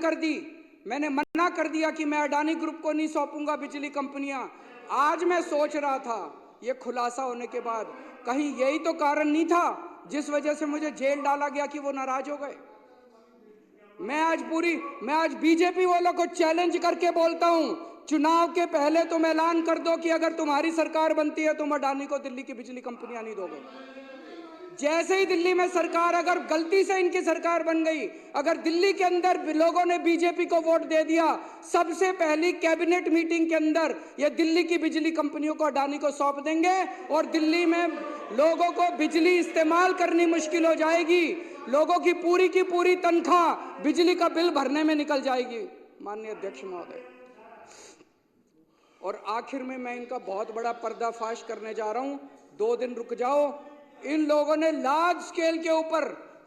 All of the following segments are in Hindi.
कर दी। मैंने मना कर दिया कि मैं अडानी ग्रुप को नहीं सौंपूंगा बिजली कंपनियां। आज मैं सोच रहा था ये खुलासा होने के बाद कहीं यही तो कारण नहीं था जिस वजह से मुझे जेल डाला गया कि वो नाराज हो गए। मैं आज बीजेपी वालों को चैलेंज करके बोलता हूं, चुनाव के पहले तुम ऐलान कर दो कि अगर तुम्हारी सरकार बनती है तुम अडानी को दिल्ली की बिजली कंपनियां नहीं दोगे। जैसे ही दिल्ली में सरकार, अगर गलती से इनकी सरकार बन गई, अगर दिल्ली के अंदर लोगों ने बीजेपी को वोट दे दिया, सबसे पहली कैबिनेट मीटिंग के अंदर ये दिल्ली की बिजली कंपनियों को अडानी को सौंप देंगे और दिल्ली में लोगों को बिजली इस्तेमाल करनी मुश्किल हो जाएगी। लोगों की पूरी तनख्वाह बिजली का बिल भरने में निकल जाएगी। माननीय अध्यक्ष महोदय, और आखिर में मैं इनका बहुत बड़ा पर्दाफाश करने जा रहा हूं। 2 दिन रुक जाओ। इन लोगों ने लार्ज स्केल के ऊपर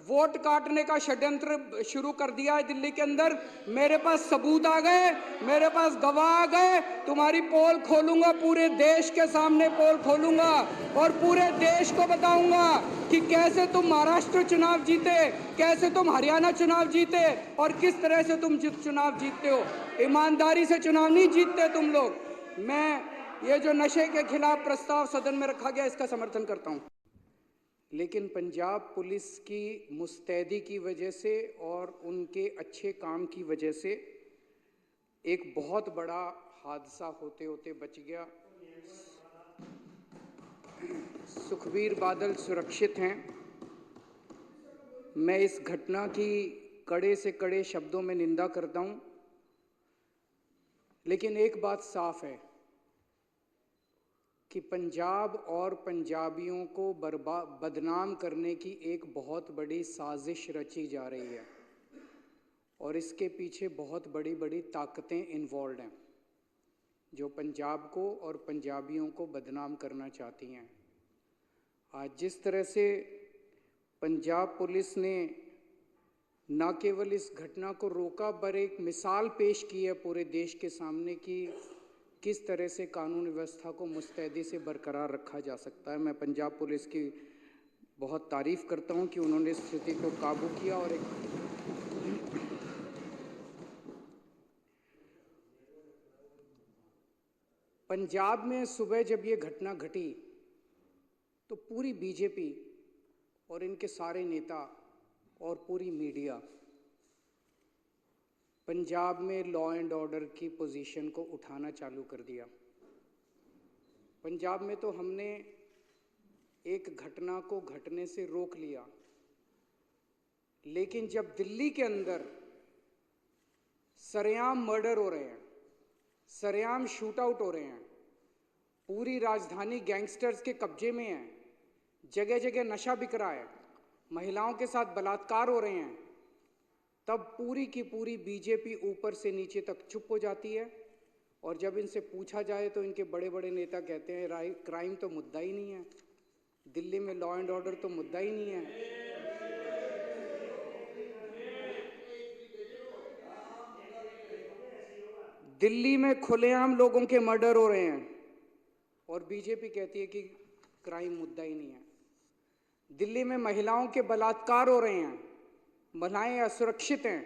वोट काटने का षड्यंत्र शुरू कर दिया है दिल्ली के अंदर। मेरे पास सबूत आ गए, मेरे पास गवाह आ गए। तुम्हारी पोल खोलूंगा, पूरे देश के सामने पोल खोलूंगा और पूरे देश को बताऊंगा कि कैसे तुम महाराष्ट्र चुनाव जीते, कैसे तुम हरियाणा चुनाव जीते और किस तरह से तुम चुनाव जीतते हो। ईमानदारी से चुनाव नहीं जीतते तुम लोग। मैं ये जो नशे के खिलाफ प्रस्ताव सदन में रखा गया इसका समर्थन करता हूं, लेकिन पंजाब पुलिस की मुस्तैदी की वजह से और उनके अच्छे काम की वजह से एक बहुत बड़ा हादसा होते होते बच गया। सुखबीर बादल सुरक्षित हैं। मैं इस घटना की कड़े से कड़े शब्दों में निंदा करता हूं, लेकिन एक बात साफ है कि पंजाब और पंजाबियों को बदनाम करने की एक बहुत बड़ी साजिश रची जा रही है और इसके पीछे बहुत बड़ी बड़ी ताकतें इन्वॉल्व हैं जो पंजाब को और पंजाबियों को बदनाम करना चाहती हैं। आज जिस तरह से पंजाब पुलिस ने न केवल इस घटना को रोका पर एक मिसाल पेश की है पूरे देश के सामने कि किस तरह से कानून व्यवस्था को मुस्तैदी से बरकरार रखा जा सकता है। मैं पंजाब पुलिस की बहुत तारीफ करता हूं कि उन्होंने स्थिति को काबू किया और एक पंजाब में सुबह जब ये घटना घटी तो पूरी बीजेपी और इनके सारे नेता और पूरी मीडिया पंजाब में लॉ एंड ऑर्डर की पोजीशन को उठाना चालू कर दिया। पंजाब में तो हमने एक घटना को घटने से रोक लिया, लेकिन जब दिल्ली के अंदर सरेआम मर्डर हो रहे हैं, सरेआम शूट आउट हो रहे हैं, पूरी राजधानी गैंगस्टर्स के कब्जे में है, जगह जगह नशा बिक रहा है, महिलाओं के साथ बलात्कार हो रहे हैं, तब पूरी की पूरी बीजेपी ऊपर से नीचे तक चुप हो जाती है। और जब इनसे पूछा जाए तो इनके बड़े बड़े नेता कहते हैं क्राइम तो मुद्दा ही नहीं है, दिल्ली में लॉ एंड ऑर्डर तो मुद्दा ही नहीं है। दिल्ली में खुलेआम लोगों के मर्डर हो रहे हैं और बीजेपी कहती है कि क्राइम मुद्दा ही नहीं है। दिल्ली में महिलाओं के बलात्कार हो रहे हैं, महिलाएं असुरक्षित हैं,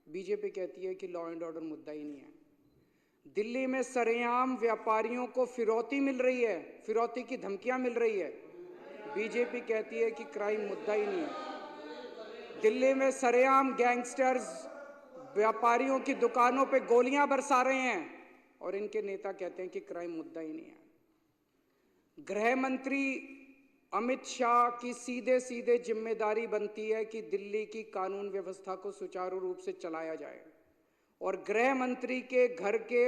बीजेपी कहती है कि लॉ एंड ऑर्डर मुद्दा ही नहीं है। दिल्ली में सरेआम व्यापारियों को फिरौती मिल रही है, फिरौती की धमकियां मिल रही है, बीजेपी कहती है कि क्राइम मुद्दा ही नहीं है। दिल्ली में सरेआम गैंगस्टर्स व्यापारियों की दुकानों पे गोलियां बरसा रहे हैं और इनके नेता कहते हैं कि क्राइम मुद्दा ही नहीं है। गृह मंत्री अमित शाह की सीधे सीधे जिम्मेदारी बनती है कि दिल्ली की कानून व्यवस्था को सुचारू रूप से चलाया जाए और गृह मंत्री के घर के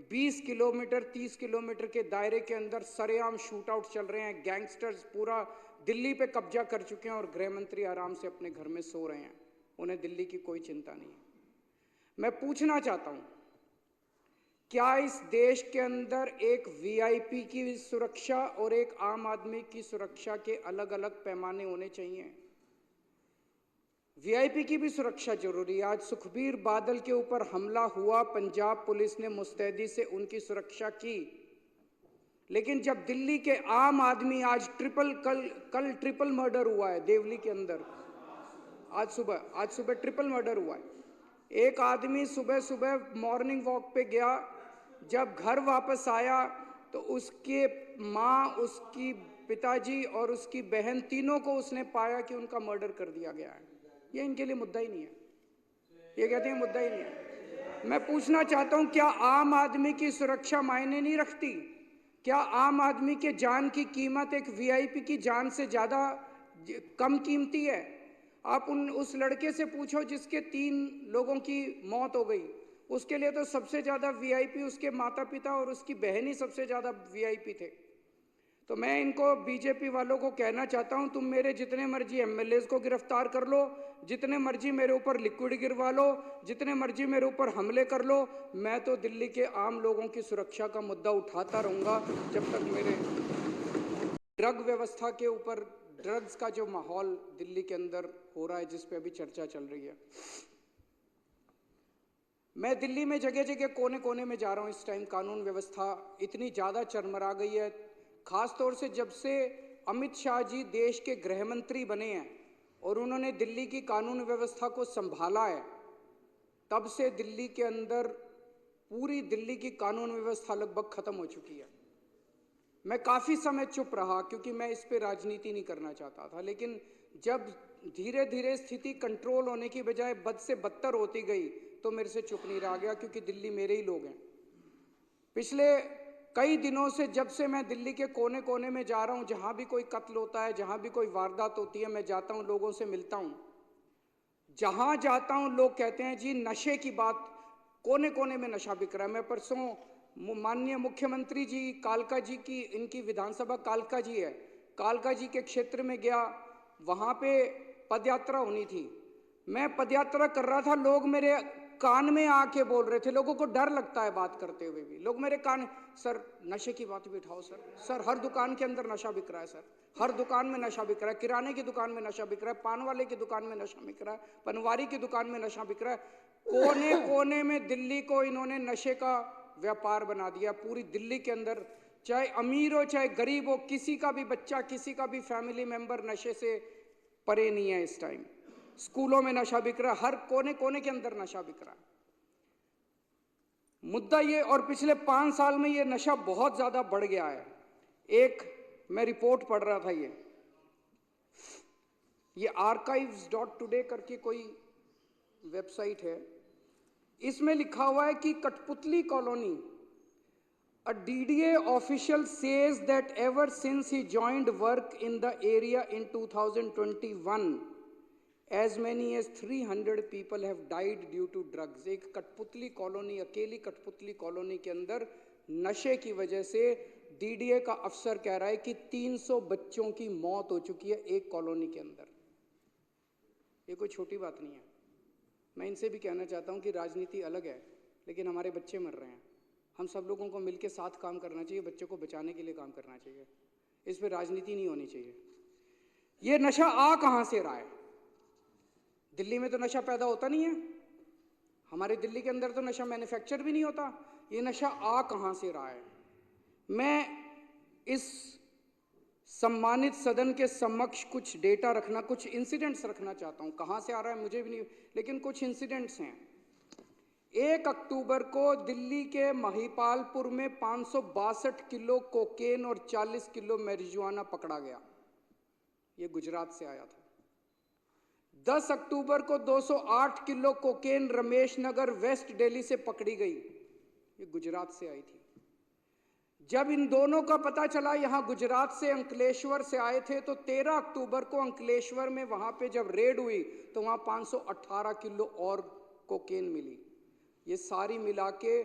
20 किलोमीटर 30 किलोमीटर के दायरे के अंदर सरेआम शूट आउट चल रहे हैं। गैंगस्टर्स पूरा दिल्ली पे कब्जा कर चुके हैं और गृह मंत्री आराम से अपने घर में सो रहे हैं, उन्हें दिल्ली की कोई चिंता नहीं है। मैं पूछना चाहता हूं, क्या इस देश के अंदर एक वीआईपी की सुरक्षा और एक आम आदमी की सुरक्षा के अलग अलग पैमाने होने चाहिए? वीआईपी की भी सुरक्षा जरूरी है। आज सुखबीर बादल के ऊपर हमला हुआ, पंजाब पुलिस ने मुस्तैदी से उनकी सुरक्षा की, लेकिन जब दिल्ली के आम आदमी आज कल ट्रिपल मर्डर हुआ है देवली के अंदर, आज सुबह ट्रिपल मर्डर हुआ है। एक आदमी सुबह सुबह मॉर्निंग वॉक पे गया, जब घर वापस आया तो उसके माँ, उसकी पिताजी और उसकी बहन तीनों को उसने पाया कि उनका मर्डर कर दिया गया है। ये इनके लिए मुद्दा ही नहीं है, ये कहते हैं मुद्दा ही नहीं है। मैं पूछना चाहता हूं, क्या आम आदमी की सुरक्षा मायने नहीं रखती? क्या आम आदमी के जान की कीमत एक वीआईपी की जान से ज्यादा कम कीमती है? आप उस लड़के से पूछो जिसके 3 लोगों की मौत हो गई, उसके लिए तो सबसे ज्यादा वीआईपी उसके माता पिता और उसकी बहन ही सबसे ज्यादा वीआईपी थे। तो मैं इनको बीजेपी वालों को कहना चाहता हूं, तुम मेरे जितने मर्जी एमएलएज को गिरफ्तार कर लो, जितने मर्जी मेरे ऊपर लिक्विड गिरवा लो, जितने मर्जी मेरे ऊपर हमले कर लो, मैं तो दिल्ली के आम लोगों की सुरक्षा का मुद्दा उठाता रहूंगा जब तक मेरे ड्रग व्यवस्था के ऊपर, ड्रग्स का जो माहौल दिल्ली के अंदर हो रहा है, जिस पे अभी चर्चा चल रही है। मैं दिल्ली में जगह जगह कोने कोने में जा रहा हूं। इस टाइम कानून व्यवस्था इतनी ज़्यादा चरमरा गई है, खासतौर से जब से अमित शाह जी देश के गृह मंत्री बने हैं और उन्होंने दिल्ली की कानून व्यवस्था को संभाला है, तब से दिल्ली के अंदर पूरी दिल्ली की कानून व्यवस्था लगभग खत्म हो चुकी है। मैं काफ़ी समय चुप रहा क्योंकि मैं इस पे राजनीति नहीं करना चाहता था, लेकिन जब धीरे धीरे स्थिति कंट्रोल होने की बजाय बद से बदतर होती गई तो मेरे से चुप नहीं रहा गया, क्योंकि दिल्ली मेरे ही लोग हैं। पिछले कई दिनों से जब से मैं दिल्ली के कोने कोने में जा रहा हूं, जहां भी कोई कत्ल होता है, जहां भी कोई वारदात होती है, मैं जाता हूं, लोगों से मिलता हूं। जहां जाता हूं लोग कहते हैं जी नशे की बात, कोने कोने में नशा बिक रहा है। मैं परसों माननीय मुख्यमंत्री जी कालका जी की, इनकी विधानसभा कालका जी है, कालका जी के क्षेत्र में गया, वहां पे पदयात्रा होनी थी। मैं पदयात्रा कर रहा था, लोग मेरे कान में आके बोल रहे थे, लोगों को डर लगता है बात करते हुए भी, लोग मेरे कान, सर नशे की बात भी उठाओ सर हर दुकान के अंदर नशा बिक रहा है सर, हर दुकान में नशा बिक रहा है, किराने की दुकान में नशा बिक रहा है, पान वाले की दुकान में नशा बिक रहा है, पनवारी की दुकान में नशा बिक रहा है। कोने कोने में दिल्ली को इन्होंने नशे का व्यापार बना दिया। पूरी दिल्ली के अंदर चाहे अमीर हो चाहे गरीब हो, किसी का भी बच्चा, किसी का भी फैमिली मेंबर नशे से परे नहीं है। इस टाइम स्कूलों में नशा बिक रहा है, हर कोने कोने के अंदर नशा बिक रहा है। मुद्दा ये, और पिछले 5 साल में ये नशा बहुत ज्यादा बढ़ गया है। एक मैं रिपोर्ट पढ़ रहा था, ये archives.today करके कोई वेबसाइट है, इसमें लिखा हुआ है कि कठपुतली colony, a DDA official says that ever since he joined work in the area in 2021 as many as 300 people have died due to drugs। एक कठपुतली कॉलोनी, अकेली कठपुतली कॉलोनी के अंदर नशे की वजह से DDA का अफसर कह रहा है कि 300 बच्चों की मौत हो चुकी है एक कॉलोनी के अंदर। ये कोई छोटी बात नहीं है। मैं इनसे भी कहना चाहता हूं कि राजनीति अलग है, लेकिन हमारे बच्चे मर रहे हैं, हम सब लोगों को मिलकर साथ काम करना चाहिए, बच्चों को बचाने के लिए काम करना चाहिए, इस पर राजनीति नहीं होनी चाहिए। ये नशा आ कहां से रहा है? दिल्ली में तो नशा पैदा होता नहीं है, हमारे दिल्ली के अंदर तो नशा मैन्युफैक्चर भी नहीं होता। ये नशा आ कहां से रहा है? मैं इस सम्मानित सदन के समक्ष कुछ डेटा रखना, कुछ इंसिडेंट्स रखना चाहता हूं। कहां से आ रहा है मुझे भी नहीं, लेकिन कुछ इंसिडेंट्स हैं। 1 अक्टूबर को दिल्ली के महिपालपुर में 562 किलो कोकेन और 40 किलो मैरिजुआना पकड़ा गया। ये गुजरात से आया था। 10 अक्टूबर को 208 kilo cocaine Ramesh Nagar waste Delhi से पकड़ी गई। ये गुजरात से आई थी। जब इन दोनों का पता चला, यहां गुजरात से अंकलेश्वर से आए थे, तो 13 अक्टूबर को अंकलेश्वर में वहां पे जब रेड हुई तो वहां 518 किलो और कोकेन मिली। ये सारी मिला के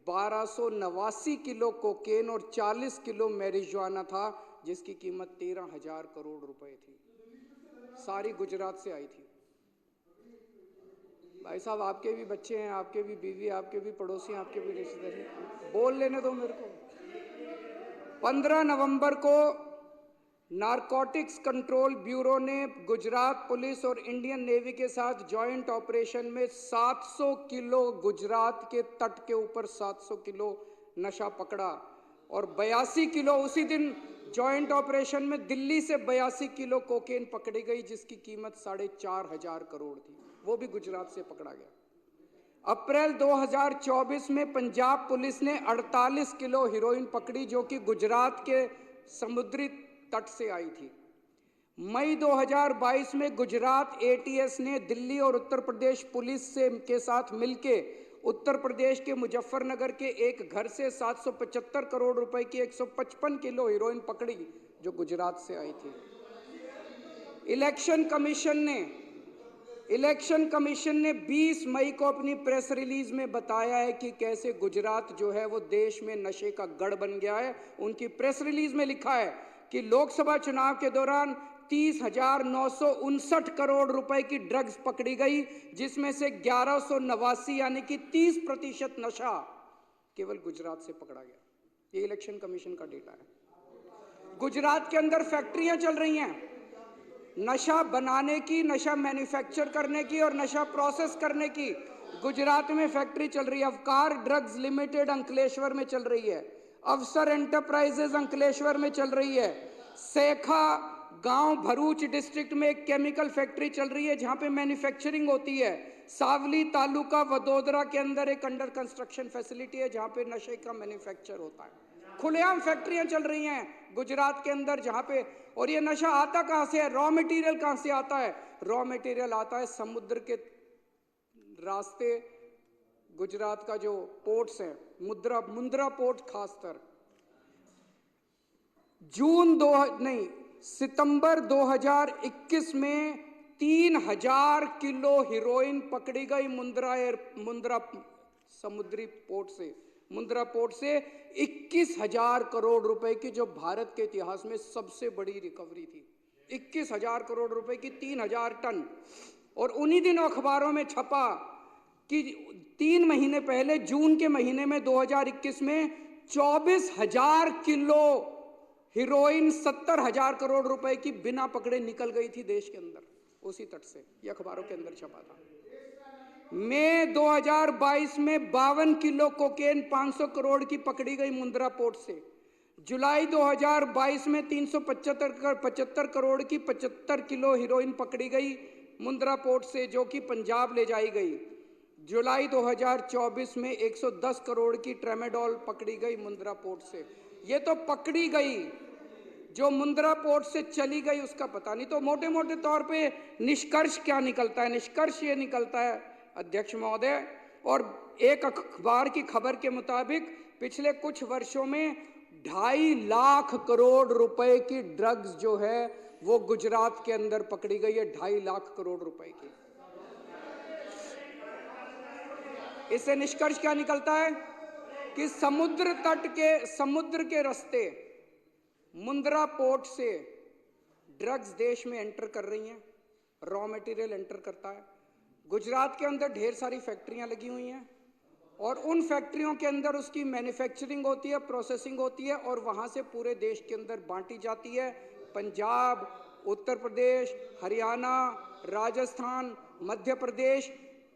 1289 किलो कोकेन और 40 किलो मैरिजुआना था, जिसकी कीमत 13,000 करोड़ रुपए थी। सारी गुजरात से आई थी। भाई साहब, आपके भी बच्चे हैं, आपके भी बीवी, आपके भी पड़ोसी, आपके भी रिश्तेदार, बोल लेने दो मेरे को। 15 नवंबर को नारकोटिक्स कंट्रोल ब्यूरो ने गुजरात पुलिस और इंडियन नेवी के साथ जॉइंट ऑपरेशन में 700 किलो गुजरात के तट के ऊपर 700 किलो नशा पकड़ा और 82 किलो, उसी दिन जॉइंट ऑपरेशन में दिल्ली से 82 किलो कोकेन पकड़ी गई, जिसकी कीमत 4,500 करोड़ थी। वो भी गुजरात से पकड़ा गया। अप्रैल 2024 में पंजाब पुलिस ने 48 किलो हेरोइन पकड़ी जो कि गुजरात के समुद्री तट से आई थी। मई 2022 में गुजरात एटीएस ने दिल्ली और उत्तर प्रदेश पुलिस के साथ मिलकर उत्तर प्रदेश के मुजफ्फरनगर के एक घर से 775 करोड़ रुपए की 155 किलो हेरोइन पकड़ी जो गुजरात से आई थी। इलेक्शन कमीशन ने 20 मई को अपनी प्रेस रिलीज में बताया है कि कैसे गुजरात जो है वो देश में नशे का गढ़ बन गया है। उनकी प्रेस रिलीज में लिखा है कि लोकसभा चुनाव के दौरान 30,959 करोड़ रुपए की ड्रग्स पकड़ी गई, जिसमें से 1189 यानी कि 30% नशा केवल गुजरात से पकड़ा गया। ये इलेक्शन कमीशन का डेटा है। गुजरात के अंदर फैक्ट्रियां चल रही हैं नशा बनाने की, नशा मैन्युफैक्चर करने की और नशा प्रोसेस करने की। गुजरात में फैक्ट्री चल रही है। अवकार ड्रग्स लिमिटेड अंकलेश्वर में चल रही है। अवसर एंटरप्राइजेज अंकलेश्वर में चल रही है। सेखा गांव भरूच डिस्ट्रिक्ट में एक केमिकल फैक्ट्री चल रही है जहां पे मैन्युफैक्चरिंग होती है। सावली तालुका वडोदरा के अंदर एक अंडर कंस्ट्रक्शन फैसिलिटी है जहां पे नशे का मैन्युफैक्चर होता है। खुलेआम फैक्ट्रियां चल रही हैं गुजरात के अंदर जहां पे। और ये नशा आता कहां से है? रॉ मटेरियल कहां से आता है? रॉ मटेरियल आता है समुद्र के रास्ते। गुजरात का जो पोर्ट्स है, मुंद्रा पोर्ट खासकर, सितंबर 2021 में 3000 किलो हेरोइन पकड़ी गई मुंद्रा समुद्री पोर्ट से। मुंद्रा पोर्ट से 21,000 करोड़ रुपए की, जो भारत के इतिहास में सबसे बड़ी रिकवरी थी। 21,000 करोड़ रुपए की 3,000 टन। और उन्हीं दिनों अखबारों में छपा कि 3 महीने पहले जून के महीने में 2021 में 24,000 किलो हीरोइन 70,000 करोड़ रुपए की बिना पकड़े निकल गई थी देश के अंदर, उसी तट से। ये अखबारों के अंदर छपा था। मई 2022 में 52 किलो कोकेन 500 करोड़ की पकड़ी गई मुंद्रा पोर्ट से। जुलाई 2022 में 375 करोड़ की 75 किलो हीरोइन पकड़ी गई मुंद्रा पोर्ट से, जो कि पंजाब ले जाई गई। जुलाई 2024 में 110 करोड़ की ट्रेमेडोल पकड़ी गई मुंद्रा पोर्ट से। ये तो पकड़ी गई, जो मुंद्रा पोर्ट से चली गई उसका पता नहीं। तो मोटे मोटे तौर पे निष्कर्ष क्या निकलता है? निष्कर्ष ये निकलता है अध्यक्ष महोदय, और एक अखबार की खबर के मुताबिक पिछले कुछ वर्षों में 2.5 लाख करोड़ रुपए की ड्रग्स जो है वो गुजरात के अंदर पकड़ी गई है। 2.5 लाख करोड़ रुपए की। इससे निष्कर्ष क्या निकलता है कि समुद्र के रास्ते मुंद्रा पोर्ट से ड्रग्स देश में एंटर कर रही हैं, रॉ मटेरियल एंटर करता है। गुजरात के अंदर ढेर सारी फैक्ट्रियां लगी हुई हैं और उन फैक्ट्रियों के अंदर उसकी मैन्युफैक्चरिंग होती है, प्रोसेसिंग होती है और वहां से पूरे देश के अंदर बांटी जाती है। पंजाब, उत्तर प्रदेश, हरियाणा, राजस्थान, मध्य प्रदेश,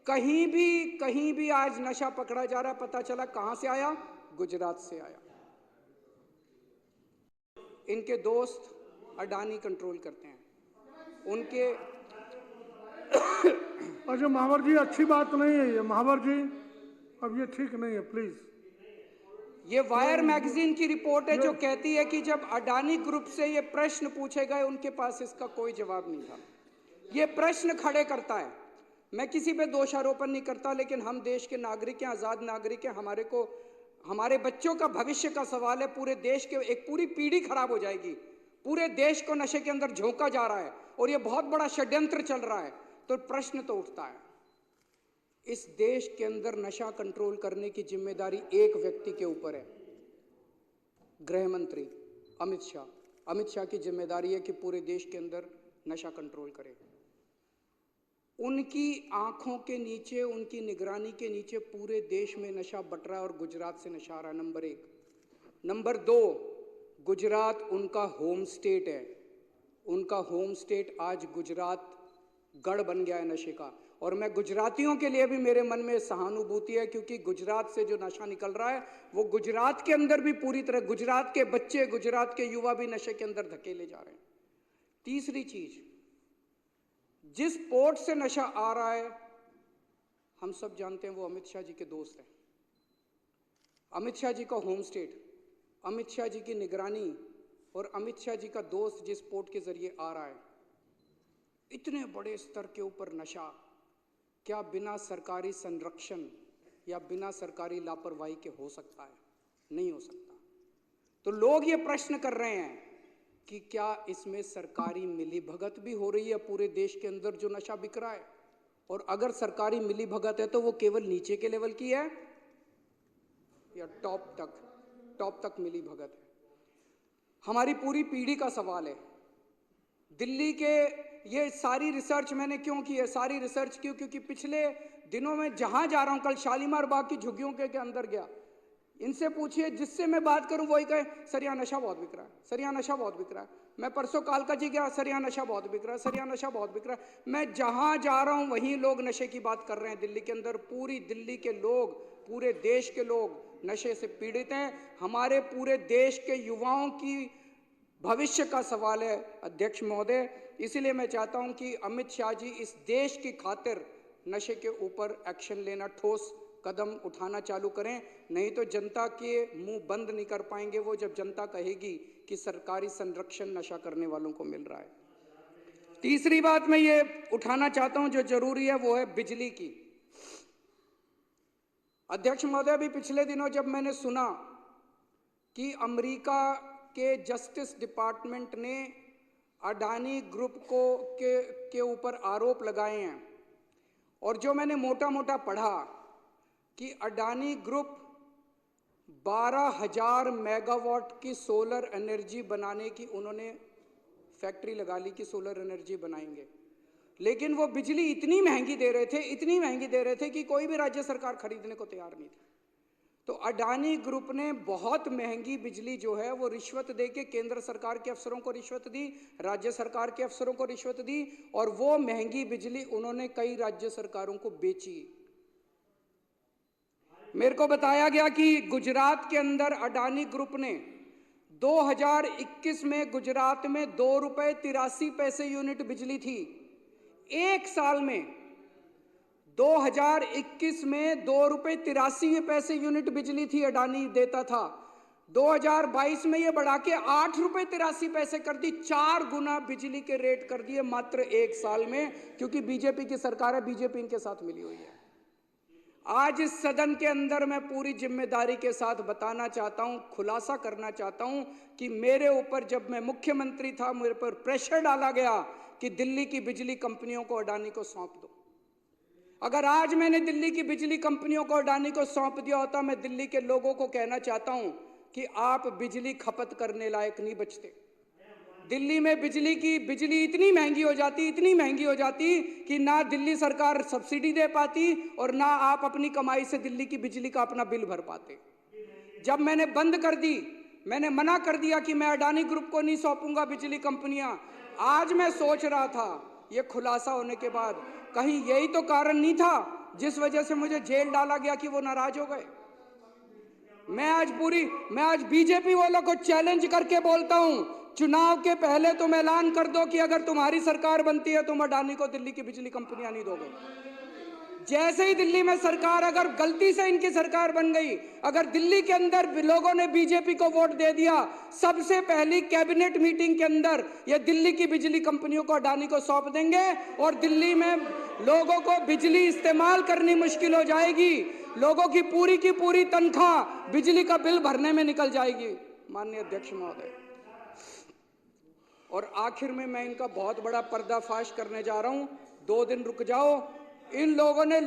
कहीं भी आज नशा पकड़ा जा रहा है। पता चला कहां से आया? गुजरात से आया। इनके दोस्त अडानी कंट्रोल करते हैं उनके। अच्छा महावर जी, अच्छी बात नहीं है ये महावर जी, अब ये ठीक नहीं है, प्लीज। ये वायर मैगजीन की रिपोर्ट है जो कहती है कि जब अडानी ग्रुप से ये प्रश्न पूछे गए उनके पास इसका कोई जवाब नहीं था। ये प्रश्न खड़े करता है। मैं किसी पे दोषारोपण नहीं करता, लेकिन हम देश के नागरिक हैं, आजाद नागरिक हैं। हमारे बच्चों का भविष्य का सवाल है। पूरे देश के एक पूरी पीढ़ी खराब हो जाएगी। पूरे देश को नशे के अंदर झोंका जा रहा है और ये बहुत बड़ा षड्यंत्र चल रहा है। तो प्रश्न तो उठता है, इस देश के अंदर नशा कंट्रोल करने की जिम्मेदारी एक व्यक्ति के ऊपर है, गृह मंत्री अमित शाह। अमित शाह की जिम्मेदारी है कि पूरे देश के अंदर नशा कंट्रोल करे। उनकी आंखों के नीचे, उनकी निगरानी के नीचे पूरे देश में नशा बट रहा है और गुजरात से नशा आ रहा है। नंबर 1। नंबर 2, गुजरात उनका होम स्टेट है। उनका होम स्टेट आज गुजरात गढ़ बन गया है नशे का। और मैं गुजरातियों के लिए भी मेरे मन में सहानुभूति है, क्योंकि गुजरात से जो नशा निकल रहा है वो गुजरात के अंदर भी पूरी तरह, गुजरात के बच्चे, गुजरात के युवा भी नशे के अंदर धकेले जा रहे हैं। तीसरी चीज, जिस पोर्ट से नशा आ रहा है, हम सब जानते हैं वो अमित शाह जी के दोस्त हैं। अमित शाह जी का होम स्टेट, अमित शाह जी की निगरानी और अमित शाह जी का दोस्त जिस पोर्ट के जरिए आ रहा है, इतने बड़े स्तर के ऊपर नशा क्या बिना सरकारी संरक्षण या बिना सरकारी लापरवाही के हो सकता है? नहीं हो सकता। तो लोग ये प्रश्न कर रहे हैं कि क्या इसमें सरकारी मिलीभगत भी हो रही है पूरे देश के अंदर जो नशा बिक रहा है? और अगर सरकारी मिलीभगत है तो वो केवल नीचे के लेवल की है या टॉप तक मिलीभगत है? हमारी पूरी पीढ़ी का सवाल है। दिल्ली के ये सारी रिसर्च मैंने क्यों की है? सारी रिसर्च क्यों? क्योंकि पिछले दिनों में जहां जा रहा हूं, कल शालीमार बाग की झुग्गियों के अंदर गया, इनसे पूछिए, जिससे मैं बात करूं वही कहे सर यहाँ नशा बहुत बिक रहा है, सर यहाँ नशा बहुत बिक रहा है। मैं परसों कालका जी गया, सर यहाँ नशा बहुत बिक रहा है, सर यहाँ नशा बहुत बिक रहा है। मैं जहां जा रहा हूं वहीं लोग नशे की बात कर रहे हैं। दिल्ली के अंदर पूरी दिल्ली के लोग, पूरे देश के लोग नशे से पीड़ित हैं। हमारे पूरे देश के युवाओं की भविष्य का सवाल है अध्यक्ष महोदय। इसलिए मैं चाहता हूं कि अमित शाह जी इस देश की खातिर नशे के ऊपर एक्शन लेना, ठोस कदम उठाना चालू करें, नहीं तो जनता के मुंह बंद नहीं कर पाएंगे वो, जब जनता कहेगी कि सरकारी संरक्षण नशा करने वालों को मिल रहा है। तीसरी बात मैं ये उठाना चाहता हूं जो जरूरी है, वो है बिजली की। अध्यक्ष महोदय, अभी पिछले दिनों जब मैंने सुना कि अमेरिका के जस्टिस डिपार्टमेंट ने अडानी ग्रुप के ऊपर आरोप लगाए हैं, और जो मैंने मोटा मोटा पढ़ा कि अडानी ग्रुप 12,000 मेगावाट की सोलर एनर्जी बनाने की उन्होंने फैक्ट्री लगा ली कि सोलर एनर्जी बनाएंगे, लेकिन वो बिजली इतनी महंगी दे रहे थे कि कोई भी राज्य सरकार खरीदने को तैयार नहीं थी। तो अडानी ग्रुप ने बहुत महंगी बिजली जो है वो रिश्वत दे के केंद्र सरकार के अफसरों को रिश्वत दी, राज्य सरकार के अफसरों को रिश्वत दी, और वो महंगी बिजली उन्होंने कई राज्य सरकारों को बेची। मेरे को बताया गया कि गुजरात के अंदर अडानी ग्रुप ने 2021 में गुजरात में 2 रुपए 83 पैसे यूनिट बिजली थी। एक साल में 2021 में 2 रुपए 83 पैसे यूनिट बिजली थी अडानी देता था। 2022 में ये बढ़ा के 8 रुपए 83 पैसे कर दी, 4 गुना बिजली के रेट कर दिए मात्र एक साल में, क्योंकि बीजेपी की सरकार है, बीजेपी इनके साथ मिली हुई है। आज इस सदन के अंदर मैं पूरी जिम्मेदारी के साथ बताना चाहता हूं, खुलासा करना चाहता हूं कि मेरे ऊपर जब मैं मुख्यमंत्री था, मेरे पर प्रेशर डाला गया कि दिल्ली की बिजली कंपनियों को अडानी को सौंप दो। अगर आज मैंने दिल्ली की बिजली कंपनियों को अडानी को सौंप दिया होता, मैं दिल्ली के लोगों को कहना चाहता हूं कि आप बिजली खपत करने लायक नहीं बचते। दिल्ली में बिजली इतनी महंगी हो जाती कि ना दिल्ली सरकार सब्सिडी दे पाती और ना आप अपनी कमाई से दिल्ली की बिजली का अपना बिल भर पाते। जब मैंने बंद कर दी, मैंने मना कर दिया कि मैं अडानी ग्रुप को नहीं सौंपूंगा बिजली कंपनियां। आज मैं सोच रहा था, ये खुलासा होने के बाद, कहीं यही तो कारण नहीं था जिस वजह से मुझे जेल डाला गया कि वो नाराज हो गए। मैं आज बीजेपी वालों को चैलेंज करके बोलता हूं, चुनाव के पहले तुम ऐलान कर दो कि अगर तुम्हारी सरकार बनती है तुम अडानी को दिल्ली की बिजली कंपनियां नहीं दोगे। जैसे ही दिल्ली में सरकार, अगर गलती से इनकी सरकार बन गई, अगर दिल्ली के अंदर लोगों ने बीजेपी को वोट दे दिया, सबसे पहली कैबिनेट मीटिंग के अंदर ये दिल्ली की बिजली कंपनियों को अडानी को सौंप देंगे और दिल्ली में लोगों को बिजली इस्तेमाल करनी मुश्किल हो जाएगी। लोगों की पूरी तनख्वाह बिजली का बिल भरने में निकल जाएगी। माननीय अध्यक्ष महोदय, और आखिर में मैं इनका बहुत बड़ा पर्दाफाश करने जा रहा हूं, 2 दिन रुक जाओ। इन लोगों ने